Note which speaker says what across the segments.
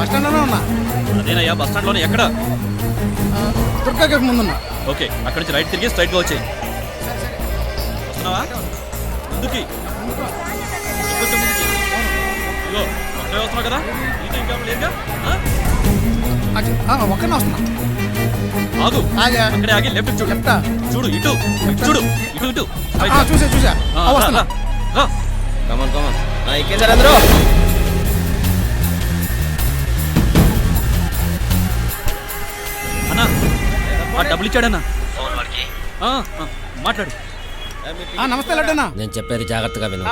Speaker 1: Bus స్టాండ్లోనే ఉన్నా.
Speaker 2: అదేనయ్యా bus స్టాండ్లోనే. ఎక్కడ?
Speaker 1: దుర్గా కేఫ్ ముందున్నా.
Speaker 2: ఓకే, అక్కడి నుంచి రైట్ తిరిగి స్ట్రైట్గా వచ్చేయి. వస్తున్నావా? ముందుకి కొంచెం ముందుకి. ఇగో ఒక్కడే వస్తున్నావు కదా, ఈ టైం కావాలి లేదుగా.
Speaker 1: ఒక్కనే వస్తున్నా.
Speaker 2: ఆగు, అక్కడే ఆగి లెఫ్ట్ చూడు.
Speaker 1: లెఫ్టా?
Speaker 2: చూడు ఇటు, చూడు ఇటు ఇటు.
Speaker 1: చూసా వస్తున్నా.
Speaker 3: కమన్ కమన్ ఎక్కేసారు అందరూ.
Speaker 2: అన్నా డబ్బులు ఇచ్చాడన్నా. మాట్లాడు.
Speaker 1: నమస్తే లడ్డన్నా.
Speaker 3: నేను చెప్పేది జాగ్రత్తగా విను.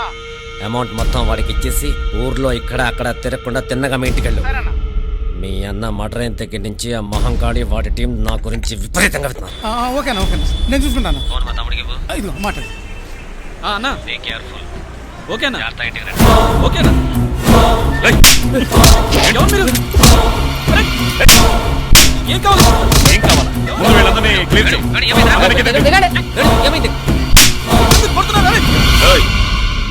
Speaker 3: అమౌంట్ మొత్తం వాడికి ఇచ్చేసి ఊర్లో ఇక్కడ అక్కడ తిరగకుండా తిన్నగా మీ ఇంటికి వెళ్ళు. మీ అన్న మర్డర్ అయిన దగ్గర నుంచి ఆ మహంకాళి వాడి టీం నా గురించి విపరీతంగా విన్నారు.
Speaker 1: ఓకేనా నేను చూసుకుంటాను. ఇదిగో మాట్లాడు.
Speaker 2: అన్నా ఓకేనా? ఓకేనా? ఏం కావాలి?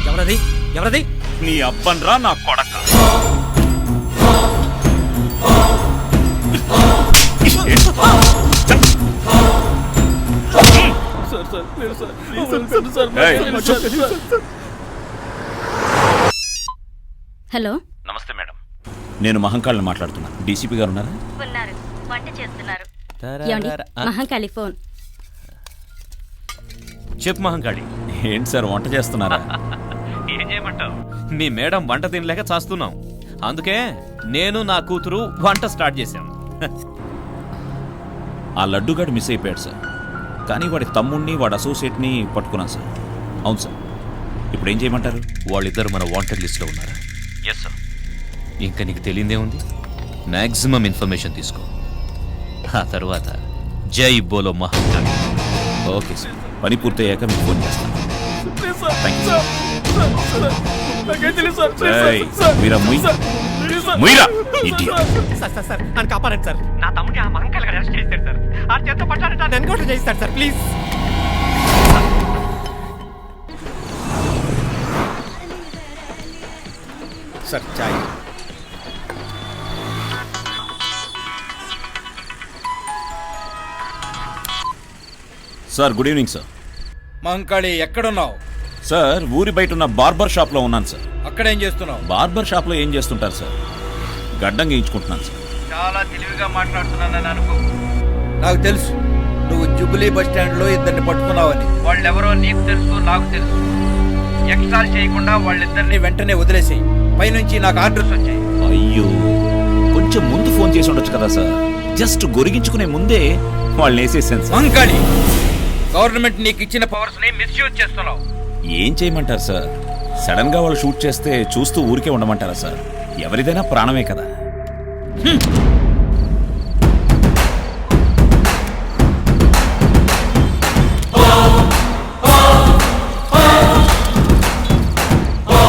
Speaker 3: ఎవరది ఎవరది?
Speaker 4: నీ అబ్బన్రా నా కొడక.
Speaker 5: హలో,
Speaker 4: నమస్తే మేడం, నేను మహంకాళిని మాట్లాడుతున్నా. డీసీపీ గారు ఉన్నారా?
Speaker 5: ఉన్నారు, వంట చేస్తున్నారు. మహంకాళి ఫోన్.
Speaker 4: చెప్పు మహంకాళి. ఏంటి సార్ వంట చేస్తున్నారా?
Speaker 2: ఏం చేయమంటావు? మీ మేడం వంట తినలేక చేస్తున్నాం. అందుకే నేను నా కూతురు వంట స్టార్ట్ చేశాం.
Speaker 4: ఆ లడ్డుగాడు మిస్ అయిపోయాడు సార్, కానీ వాడి తమ్ముడిని వాడి అసోసియేట్ని పట్టుకున్నాను సార్. అవును సార్. ఇప్పుడు ఏం చేయమంటారు?
Speaker 2: వాళ్ళిద్దరు మన వాంటెడ్ లిస్ట్లో ఉన్నారు. Yes sir. ఇంకా నీకు తెలియదే ఉంది, మ్యాక్సిమం ఇన్ఫర్మేషన్ తీసుకో. ఆ తర్వాత జై బోలో మహంకాళి.
Speaker 4: ఓకే సార్, పని పూర్తయ్యాక మీకు ఫోన్ చేస్తాను.
Speaker 3: నన్ను కాపాడండి సార్. నా తమ్ముడిని ఆ మహంకాళి అరెస్ట్ చేశారు సార్. ఆ చేత పట్టాలంటే నన్ను ఎన్కౌంటర్ చేస్తాడు sir. Please
Speaker 1: sir chai.
Speaker 4: Sir good evening sir.
Speaker 1: Mahankali ఎక్కడున్నావు?
Speaker 4: సార్ ఊరి బయట ఉన్న బార్బర్ షాప్లో ఉన్నాను సార్.
Speaker 1: అక్కడేం చేస్తున్నావు?
Speaker 4: బార్బర్ షాప్లో ఏం చేస్తుంటారు సార్? గడ్డం గీయించుకుంటున్నాను సార్.
Speaker 1: చాలా తెలివిగా మాట్లాడుతున్నానని అనుకో. నాకు తెలుసు నువ్వు జుబిలీ బస్ స్టాండ్లో ఇద్దరిని పట్టుకున్నావని. వాళ్ళెవరో నీకు తెలుసు, నాకు తెలుసు. ఎక్స్ట్రాల్ చేయకుండా వాళ్ళిద్దరిని వెంటనే వదిలేసేయి. పైనుంచి నాకు ఆర్డర్స్ వచ్చాయి.
Speaker 4: అయ్యో, కొంచెం ముందు ఫోన్ చేసి ఉండొచ్చు కదా సార్. జస్ట్ గొరిగించుకునే ముందే వాళ్ళని వేసేసాను సార్.
Speaker 1: మహంకాళి, గవర్నమెంట్ నీకు ఇచ్చిన పవర్స్ ని మిస్యూజ్ చేస్తున్నావు.
Speaker 4: ఏం చేయమంటారు సార్? సడన్ గా వాళ్ళు షూట్ చేస్తే చూస్తూ ఊరికే ఉండమంటారా సార్? ఎవరిదైనా ప్రాణమే కదా.